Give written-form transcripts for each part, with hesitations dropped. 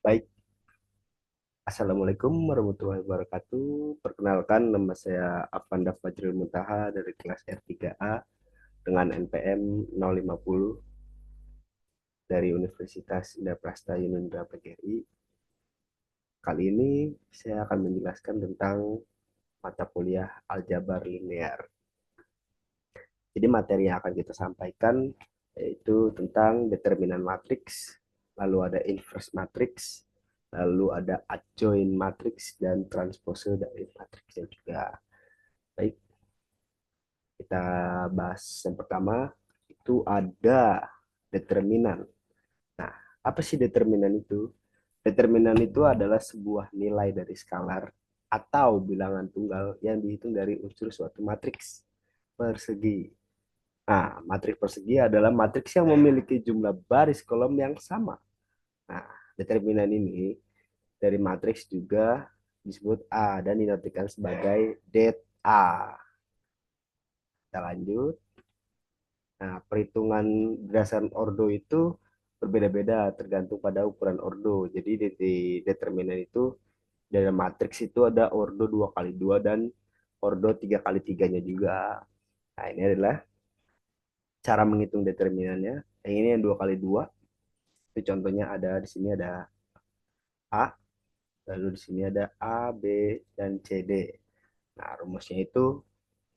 Baik, Assalamualaikum warahmatullahi wabarakatuh. Perkenalkan, nama saya Avanda Fajrul Muntaha dari kelas R3A dengan NPM 050 dari Universitas Indah Prasta Yunindra PGRI. Kali ini saya akan menjelaskan tentang mata kuliah aljabar linear. Jadi materi yang akan kita sampaikan yaitu tentang determinan matriks, lalu ada inverse matriks, lalu ada adjoint matriks dan transpose dari matriksnya juga. Baik, kita bahas yang pertama itu ada determinan. Nah, apa sih determinan itu? Determinan itu adalah sebuah nilai dari skalar atau bilangan tunggal yang dihitung dari unsur suatu matriks persegi. Nah, matriks persegi adalah matriks yang memiliki jumlah baris kolom yang sama. Nah, determinan ini dari matriks juga disebut A dan dinotikan sebagai det A. Kita lanjut. Nah, perhitungan berdasarkan ordo itu berbeda-beda tergantung pada ukuran ordo. Jadi di determinan itu dalam matriks itu ada ordo 2 kali 2 dan ordo 3 kali 3-nya juga. Nah, ini adalah cara menghitung determinannya. Yang ini yang 2 kali 2. Itu contohnya ada di sini ada A, lalu di sini ada A, B, dan C, D. Nah, rumusnya itu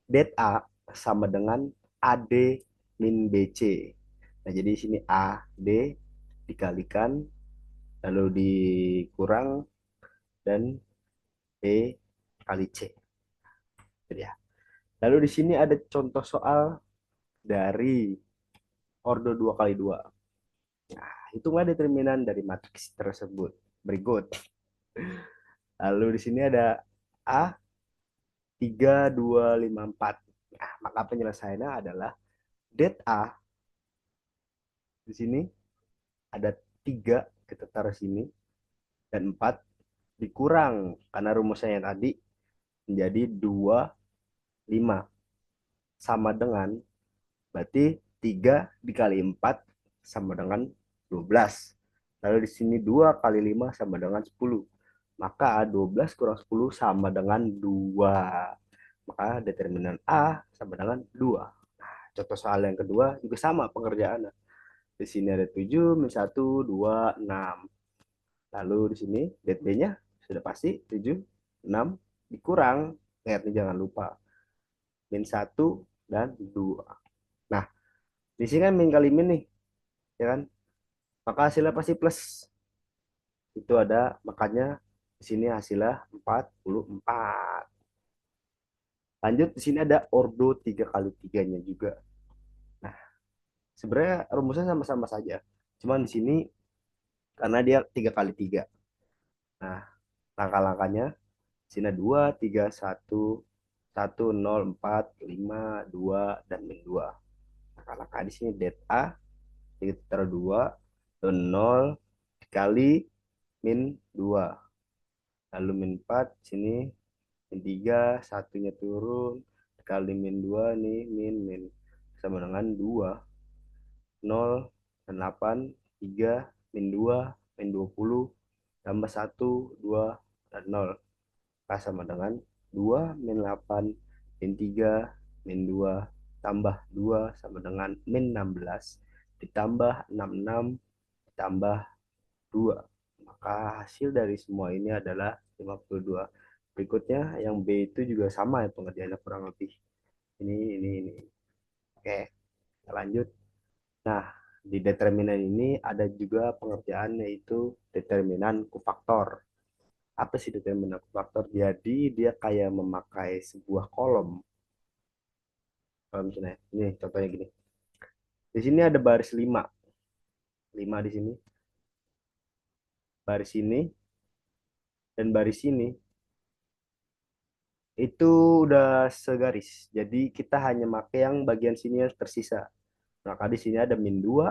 det A sama dengan AD min BC. Nah, jadi di sini AD dikalikan, lalu dikurang, dan B kali C. Jadi ya. Lalu di sini ada contoh soal dari ordo 2 kali 2. Nah, hitunglah determinan dari matriks tersebut. Berikut. Lalu di sini ada A 3254. Nah, maka penyelesaiannya adalah det A di sini ada 3 kita taruh sini dan 4 dikurang karena rumusnya yang tadi menjadi 25 sama dengan berarti 3 dikali 4 sama dengan 12. Lalu di sini 2 kali 5 sama dengan 10. Maka 12 kurang 10 sama dengan 2. Maka determinan A sama dengan 2. Contoh soal yang kedua juga sama pengerjaannya. Di sini ada 7 min 1, 2, 6. Lalu di sini det B-nya sudah pasti 7, 6 dikurang. Ingat nih jangan lupa. Min 1 dan 2. Nah, di sini kan min kali min nih, ya kan? Maka hasilnya pasti plus. Itu ada, makanya di sini hasilnya 44. Lanjut di sini ada ordo 3 kali 3-nya juga. Nah, sebenarnya rumusnya sama-sama saja. Cuman di sini karena dia 3 kali 3. Nah, langkah-langkahnya di sini 2, 3, 1, 1, 0, 4, 5, 2, dan min 2. Langkah-langkah di sini det A, kita taruh 2, 0 dikali min 2. Lalu min 4, sini min 3, satunya turun, dikali min 2, nih, min, sama dengan 2, 0, dan 8, 3, min 2, min 20, tambah 1, 2, dan 0. Maka sama dengan 2, min 8, min 3, min 2, tambah 2, sama dengan min 16, ditambah 66, ditambah 2. Maka hasil dari semua ini adalah 52. Berikutnya yang B itu juga sama ya pengerjaannya kurang lebih. Ini. Oke, kita lanjut. Nah, di determinan ini ada juga pengerjaan yaitu determinan kofaktor. Apa sih determinan kofaktor? Jadi dia kayak memakai sebuah kolom. Kalau misalnya, ini contohnya gini. Di sini ada baris 5. 5 di sini. Baris ini dan baris ini itu udah segaris. Jadi kita hanya pakai yang bagian sini yang tersisa. Maka di sini ada min 2,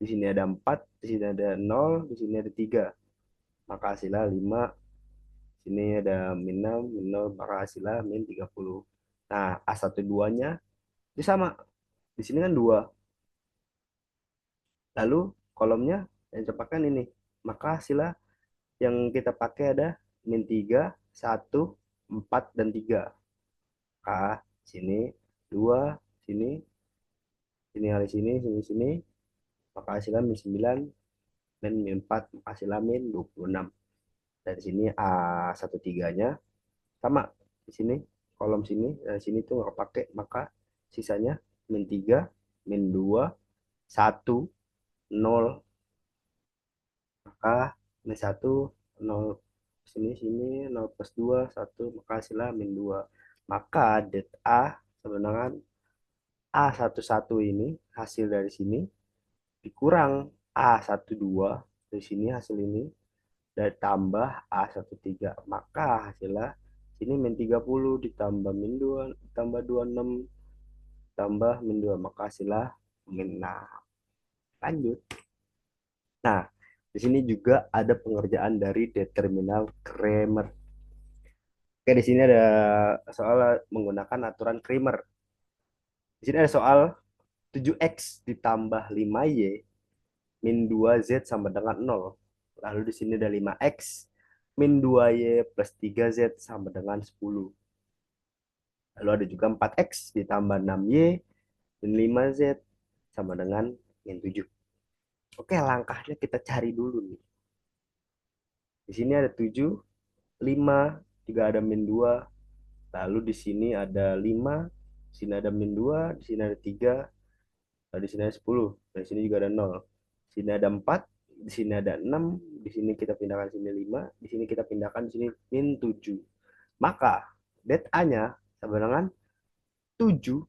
di sini ada 4, di sini ada 0, di sini ada 3. Maka hasilnya 5, sini ada min 6, min 0, maka hasilnya min 30. Nah, A12-nya itu sama. Di sini kan 2. Lalu kolomnya yang cepatkan ini. Maka hasilnya yang kita pakai ada min 3, 1, 4, dan 3. Maka sini 2, sini, sini kali sini, sini, sini. Maka hasilnya min 9, min min 4, maka hasilnya min 26. Dan di sini A13-nya sama. Di sini, kolom sini, dan sini tuh nggak pakai. Maka sisanya min 3, min 2, 1, 0. Maka min 1, 0. Sini, sini, 0 plus 2, 1. Maka hasilnya min 2. Maka det A sama dengan A11 ini hasil dari sini dikurang A12 dari sini hasil ini dan tambah A13 maka hasilnya sini min 30 ditambah min 2 ditambah 26 tambah min 2 maka hasilnya min 6. Lanjut. Nah, di sini juga ada pengerjaan dari determinal Kramer. Oke, di sini ada soal menggunakan aturan Kramer. Di sini ada soal 7x ditambah 5y min 2z sama dengan 0. Lalu di sini ada 5x min 2y plus 3z sama dengan 10. Lalu ada juga 4x ditambah 6y min 5z sama dengan min 7. Oke, langkahnya kita cari dulu nih. Di sini ada 7, 5, juga ada min 2. Lalu di sini ada 5, di sini ada min 2, di sini ada 3, lalu di sini ada 10, dan di sini juga ada 0. Di sini ada 4, di sini ada 6, di sini kita pindahkan sini 5, di sini kita pindahkan sini min 7. Maka det A-nya sama dengan 7,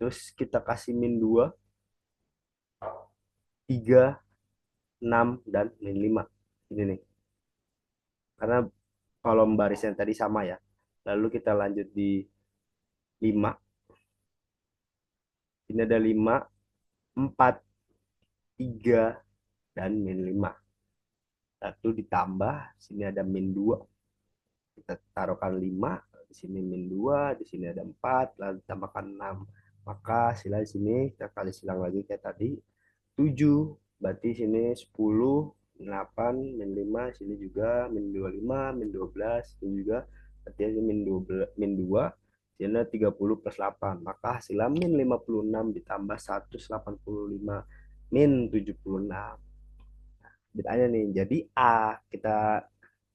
terus kita kasih min 2, 3, 6, dan min 5. Ini nih. Karena kolom barisnya tadi sama ya. Lalu kita lanjut di 5. Ini ada 5, 4, 3, dan min 5. Satu ditambah, sini ada min 2. Kita taruhkan 5, di sini min 2, di sini ada 4, lalu tambahkan 6. Maka sila di sini kita kali silang lagi kayak tadi. 7, berarti sini 10, 8, min 5, sini juga min 25, min 12, sini juga berarti ini min 12, min 2, sini 30 plus 8. Maka hasilnya min 56 ditambah 185 min 76. Ditanya nih, jadi A kita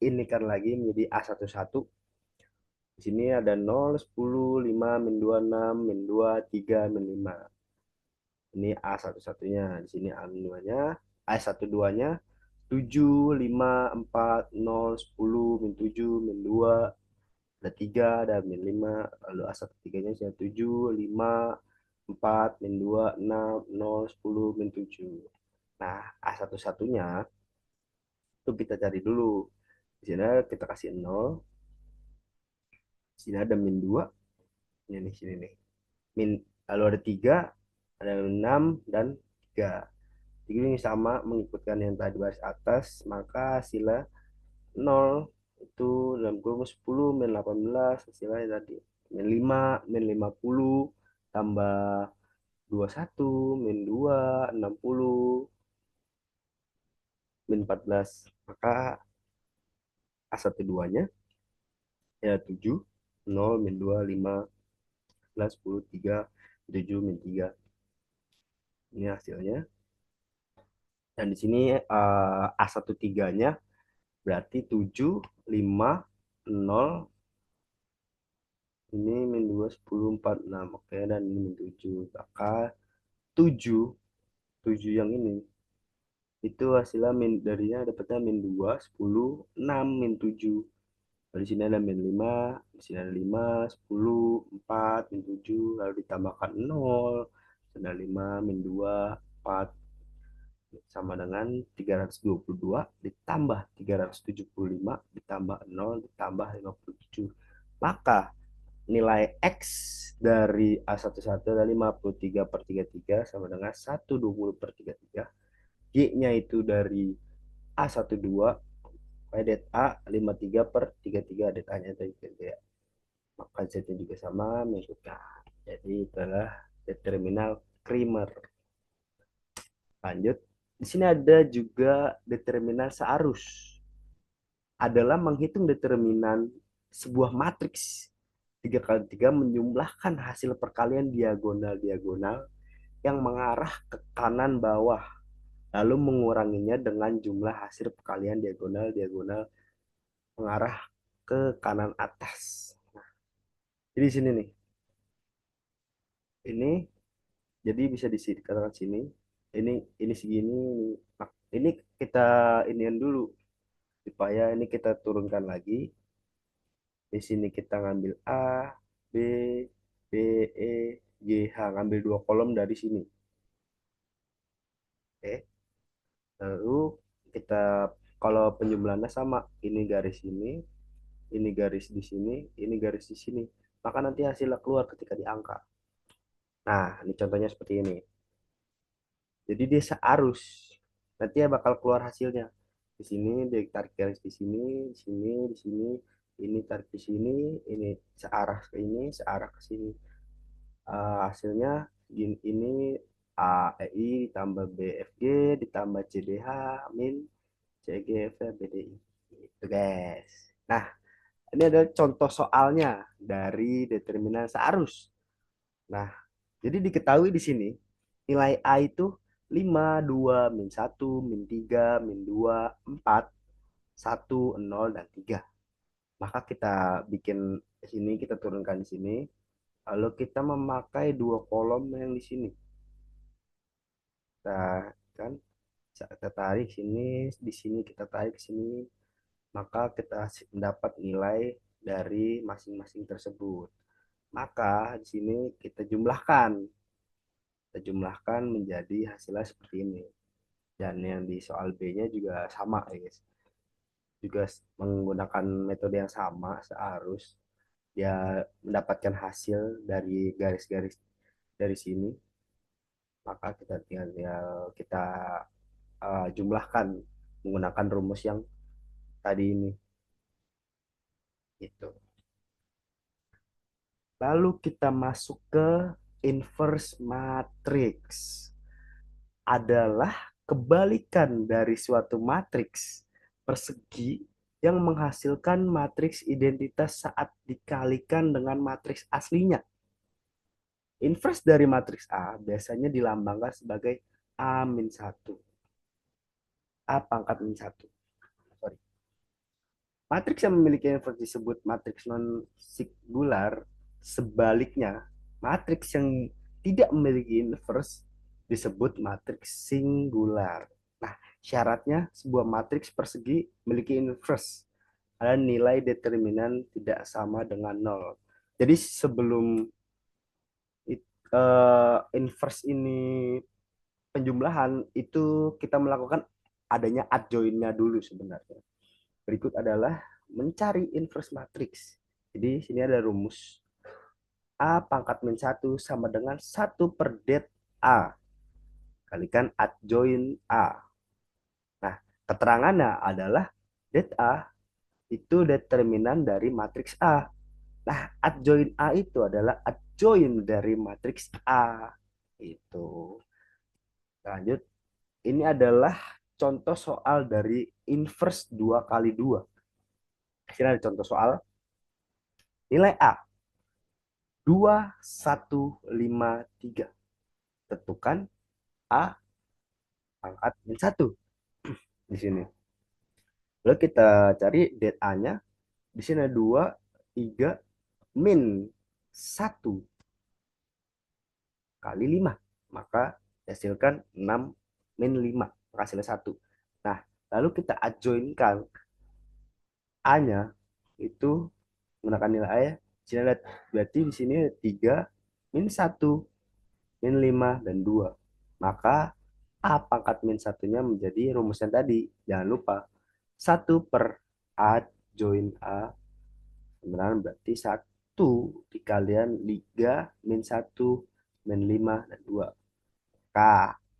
ini kan lagi menjadi A11. Di sini ada 0, 10, 5, min 26, min 2, 3, min 5. Ini A11-nya. Di sini A2-nya, A12-nya 7, 5, 4, 0, 10, min 7, min 2, ada 3, ada min 5. Lalu A13-nya sini 7, 5, 4, min 2, 6, 0, 10, min 7. Nah, A11-nya itu kita cari dulu. Di sini kita kasih 0. Di sini ada min 2. Ini nih, sini nih. Min, lalu ada 3, ada 6, dan 3. Jadi ini sama mengikutkan yang tadi baris atas, maka hasilnya 0 itu dalam kurung 10 min 18 hasilnya tadi min 5 min 50 tambah 21 min 2 60 min 14. Maka A12-nya ya 7, 0, min 2, 5, 11, 10, 3, 7, min 3. Ini hasilnya. Dan di sini A13-nya berarti 7, 5, 0, ini min 2, 10, 4, 6. Oke, dan ini min 7. Maka 7, 7 yang ini itu hasilnya min darinya dapatnya min 2, 10, 6, min 7. Lalu di sini ada min 5, di sini ada 5, 10, 4, min 7, lalu ditambahkan 0, ada 5, min 2, 4, sama dengan 322 ditambah 375 ditambah 0 ditambah 57. Maka nilai X dari A11 adalah 53/33 sama dengan 120/33. Y-nya itu dari A12 det A 53/33 det A-nya tadi ya. Maka Z-nya juga sama mengikutkan. Jadi itulah determinal Kramer. Lanjut. Di sini ada juga determinan searus. Adalah menghitung determinan sebuah matriks 3 kali 3 menjumlahkan hasil perkalian diagonal-diagonal yang mengarah ke kanan bawah, lalu menguranginya dengan jumlah hasil perkalian diagonal-diagonal mengarah ke kanan atas. Jadi di sini nih, ini jadi bisa dikatakan sini, ini segini, ini kita inian dulu supaya ini kita turunkan lagi. Di sini kita ngambil A, B, B, E, G, H, ngambil dua kolom dari sini. Oke. Lalu kita kalau penjumlahannya sama, ini garis ini garis di sini, ini garis di sini. Maka nanti hasilnya keluar ketika diangkat. Nah, ini contohnya seperti ini. Jadi dia searus. Nanti ya bakal keluar hasilnya. Di sini dia tarik garis di sini, di sini, di sini, ini tarik di sini, ini searah ke ini, searah ke sini. Hasilnya ini A E I ditambah B F G ditambah C D H min C G F B D I itu guys. Nah, ini adalah contoh soalnya dari determinan searus. Nah, jadi diketahui di sini nilai A itu 5 2 min satu min 3 min 2 4 1 0 dan 3. Maka kita bikin sini, kita turunkan di sini. Lalu kita memakai dua kolom yang di sini. Nah, kan kita tarik di sini kita tarik sini, maka kita mendapat nilai dari masing-masing tersebut. Maka di sini kita jumlahkan menjadi hasilnya seperti ini. Dan yang di soal B-nya juga sama ya guys. Juga menggunakan metode yang sama searus dia mendapatkan hasil dari garis-garis dari sini, maka kita tinggal kita jumlahkan menggunakan rumus yang tadi ini itu. Lalu kita masuk ke inverse matrix. Adalah kebalikan dari suatu matriks persegi yang menghasilkan matriks identitas saat dikalikan dengan matriks aslinya. Inverse dari matriks A biasanya dilambangkan sebagai A-1. A pangkat min 1. Sorry. Matriks yang memiliki inverse disebut matriks non-singular. Sebaliknya, matriks yang tidak memiliki inverse disebut matriks singular. Nah, syaratnya sebuah matriks persegi memiliki inverse. Ada nilai determinan tidak sama dengan nol. Jadi sebelum inverse ini penjumlahan itu kita melakukan adanya adjoinnya dulu sebenarnya. Berikut adalah mencari inverse matrix. Jadi sini ada rumus. A pangkat min 1 sama dengan 1/det A kalikan adjoin A. Nah, keterangannya adalah det A itu determinan dari matriks A. Nah, adjoin A itu adalah adjoin dari matriks A. Itu. Lanjut, ini adalah contoh soal dari inverse 2 kali 2. Sini ada contoh soal. Nilai A 2153. Tentukan A pangkat min 1 di sini. Lalu kita cari det A-nya. Di sini ada 2, 3, min 1 kali 5. Maka hasilkan 6 min 5. Maka hasilnya 1. Nah, lalu kita adjoinkan A-nya itu menggunakan nilai A ya. Sini ada, berarti di sini 3 min 1 min 5 dan 2. Maka A pangkat min satunya menjadi rumusnya tadi. Jangan lupa 1/A join A sebenarnya berarti 1 dikalian 3 min 1 min 5 dan 2. K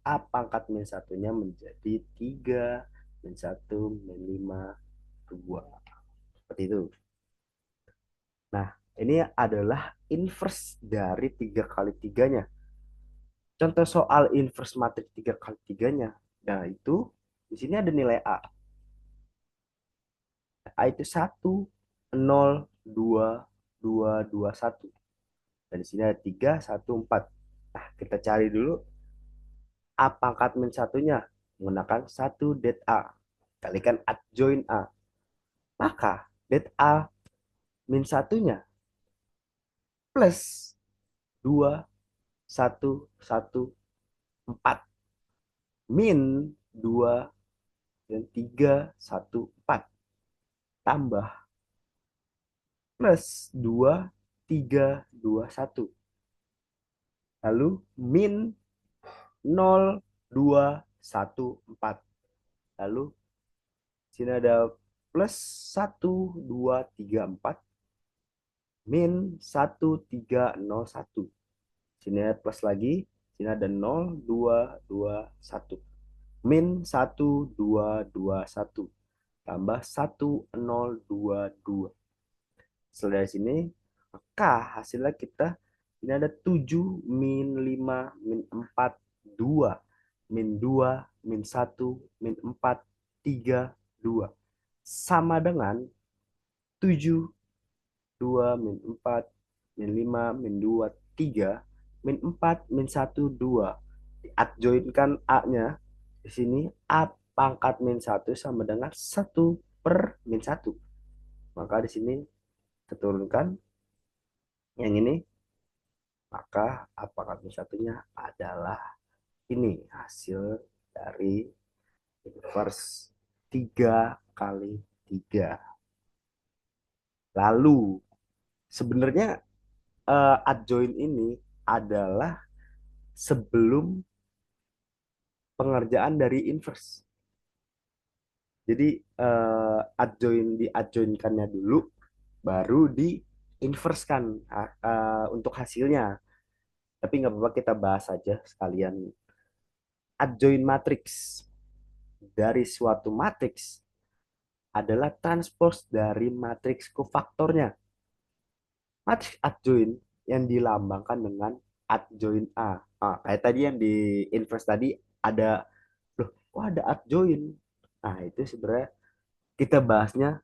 A pangkat min satunya menjadi 3 min 1 min 5 2. Seperti itu. Nah, ini adalah inverse dari 3 kali 3-nya. Contoh soal inverse matriks 3 kali 3-nya Nah, itu di sini ada nilai A. A itu 1, 0, 2, 2, 2, 1. Dan di sini ada 3, 1, 4. Nah, kita cari dulu A pangkat min satunya menggunakan satu det A. Kalikan adjoin A. Maka det A min satunya plus 2, 1, 1, 4. Min 2 dan 3, 1, 4. Tambah plus 2, 3, 2, 1. Lalu min 0, 2, 1, 4. Lalu sini ada plus 1, 2, 3, 4. Min 1, 3, 0, 1. Sini ada plus lagi. Sini ada 0, 2, 2, 1. Min 1, 2, 2, 1. Tambah 1, 0, 2, 2. Setelah dari sini, maka hasilnya kita ini ada 7 min 5 min 4 2 min 2 min 1 min 4 3 2 sama dengan 7 2 min 4 min 5 min 2 3 min 4 min 1 2. Diadjoinkan A-nya di sini A pangkat min 1 sama dengan 1/min 1. Maka di sini kita turunkan yang ini, maka apakah satunya adalah ini hasil dari inverse 3 kali 3. Lalu sebenarnya adjoin ini adalah sebelum pengerjaan dari inverse. Jadi di adjoinkannya dulu, baru di inversekan untuk hasilnya. Tapi nggak apa-apa, kita bahas aja sekalian. Adjoin matriks dari suatu matriks adalah transpose dari matriks kofaktornya. Matriks adjoin yang dilambangkan dengan adjoin A. Kayak tadi yang di inverse tadi ada, loh, kok ada adjoin? Nah, itu sebenarnya kita bahasnya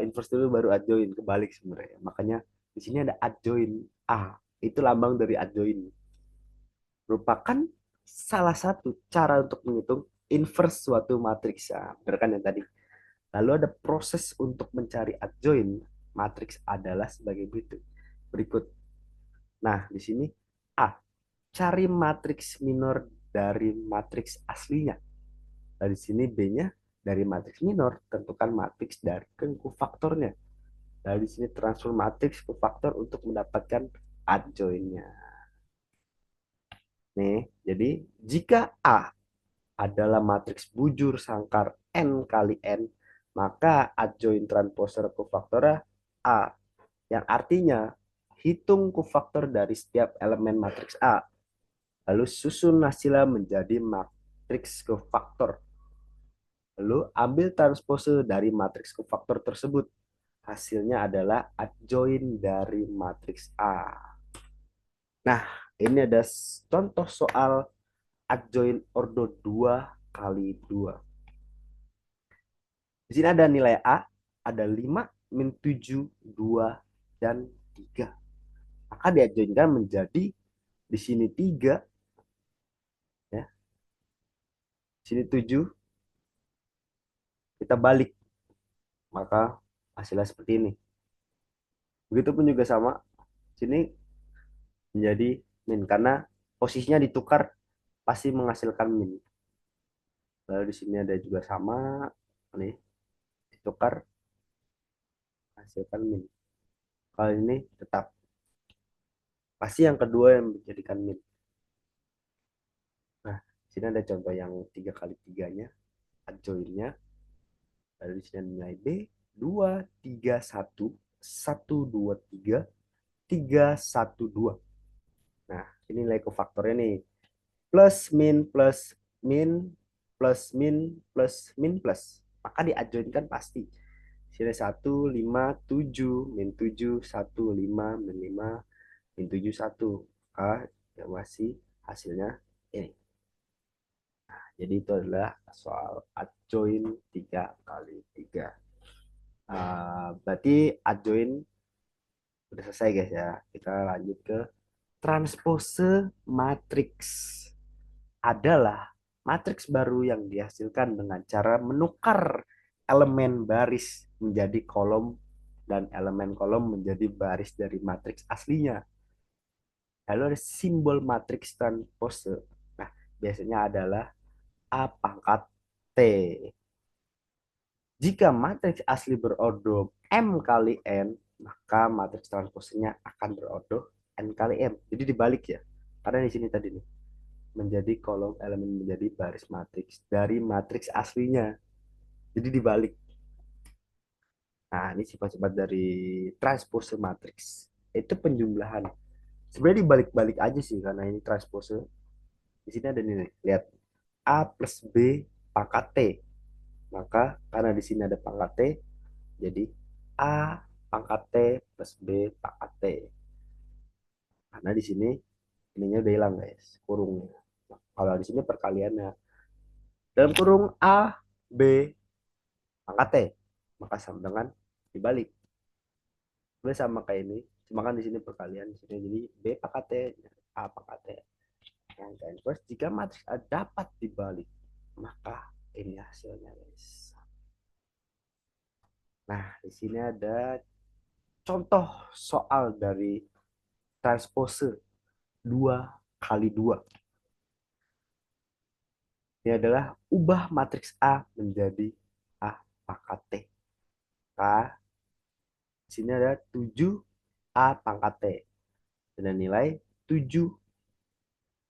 inverse dulu baru adjoin, kebalik sebenarnya. Makanya di sini ada adjoin A. Itu lambang dari adjoin. Merupakan salah satu cara untuk menghitung inverse suatu matriks. Nah, benar kan yang tadi? Lalu ada proses untuk mencari adjoin matriks adalah sebagai berikut. Nah, di sini A, cari matriks minor dari matriks aslinya. Dari sini B-nya dari matriks minor, tentukan matriks dari kofaktornya. Dari sini transfer matriks ke faktor untuk mendapatkan adjoinnya. Nih, jadi jika A adalah matriks bujur sangkar n kali n, maka adjoin transposer kofaktornya A, yang artinya hitung kofaktor dari setiap elemen matriks A, lalu susun hasilnya menjadi matriks kofaktor. Lalu ambil transpose dari matriks kofaktor tersebut. Hasilnya adalah adjoin dari matriks A. Nah, ini ada contoh soal adjoin ordo 2 kali 2. Di sini ada nilai A, ada 5, min 7, 2, dan 3. Maka diadjoinkan menjadi di sini 3, ya. Di sini 7, kita balik. Maka hasilnya seperti ini. Begitupun juga sama, sini menjadi min karena posisinya ditukar pasti menghasilkan min. Lalu di sini ada juga sama nih, ditukar hasilkan min. Kalau ini tetap pasti yang kedua yang menjadikan min. Nah, sini ada contoh yang 3 kali 3-nya, adjoinnya. Lalu di sini nilai B 2 3 1 1 2 3 3 1 2. Nah, ini nilai kofaktornya nih. Plus min plus min plus min plus min plus. Maka diadjoinkan pasti. Sini 1 5 7 min 7 1 5 min 5 min 7 1. Maka ya masih hasilnya ini. Jadi itu adalah soal adjoin 3 kali 3. Berarti adjoin udah selesai guys ya. Kita lanjut ke transpose matriks. Adalah matriks baru yang dihasilkan dengan cara menukar elemen baris menjadi kolom dan elemen kolom menjadi baris dari matriks aslinya. Lalu ada simbol matriks transpose. Nah, biasanya adalah A pangkat T. Jika matriks asli berordo M kali N, maka matriks transposenya akan berordo N kali M. Jadi dibalik ya. Karena di sini tadi nih, menjadi kolom elemen menjadi baris matriks dari matriks aslinya. Jadi dibalik. Nah, ini sifat-sifat dari transpose matriks. Itu penjumlahan. Sebenarnya dibalik-balik aja sih karena ini transpose. Di sini ada nih, lihat A plus B pangkat T. Maka karena di sini ada pangkat T, jadi A pangkat T plus B pangkat T. Karena di sini ininya udah hilang guys, kurungnya. Nah, kalau di sini perkaliannya dalam kurung A B pangkat T, maka sama dengan dibalik. Sebenarnya sama kayak ini, cuma kan di sini perkalian, di sini jadi B pangkat T, A pangkat T. Yang terus jika matriks A dapat dibalik, maka ini hasilnya guys. Nah, di sini ada contoh soal dari transpose 2 kali 2. Ini adalah ubah matriks A menjadi A pangkat T. K, di sini ada 7 A pangkat T. Dan nilai 7,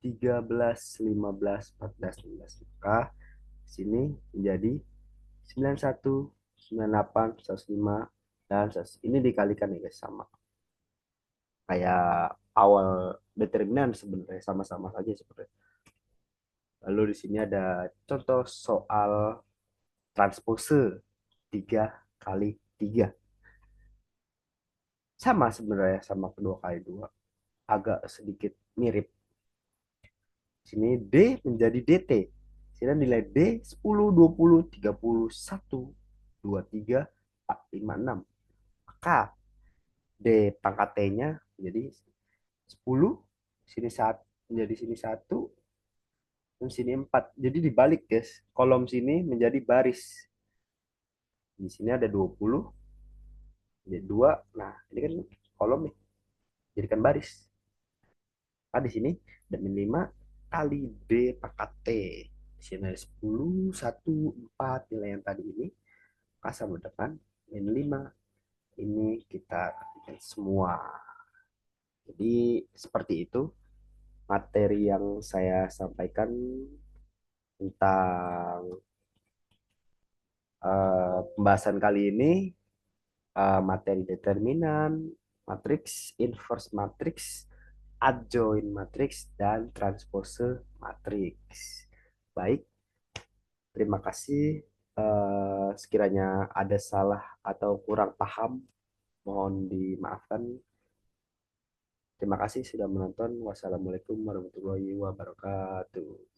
13, 15, 14, 15. Maka di sini menjadi 91, 98, 105, dan 100. Ini dikalikan ya guys, sama. Kayak awal determinan sebenarnya sama-sama saja sebenarnya. Lalu di sini ada contoh soal transpose 3 kali 3. Sama sebenarnya, sama kedua kali 2. Agak sedikit mirip. Di sini D menjadi DT. Sini nilai D 10, 20, 30, 1, 2, 3, 4, 5, 6. Maka D pangkat T-nya menjadi 10, sini 1, menjadi sini 1, dan sini 4. Jadi dibalik guys. Kolom sini menjadi baris. Di sini ada 20, jadi 2. Nah, ini kan kolom nih. Jadikan baris. Nah, di sini ada min 5 kali D pangkat T. Di sini ada 10, 1, 4. Nilai yang tadi ini. Maka sama dengan min 5. Ini kita ketikkan semua. Jadi seperti itu materi yang saya sampaikan tentang pembahasan kali ini, materi determinan, matriks, inverse matriks, adjoint matriks, dan transpose matriks. Baik, terima kasih. Sekiranya ada salah atau kurang paham, mohon dimaafkan. Terima kasih sudah menonton. Wassalamualaikum warahmatullahi wabarakatuh.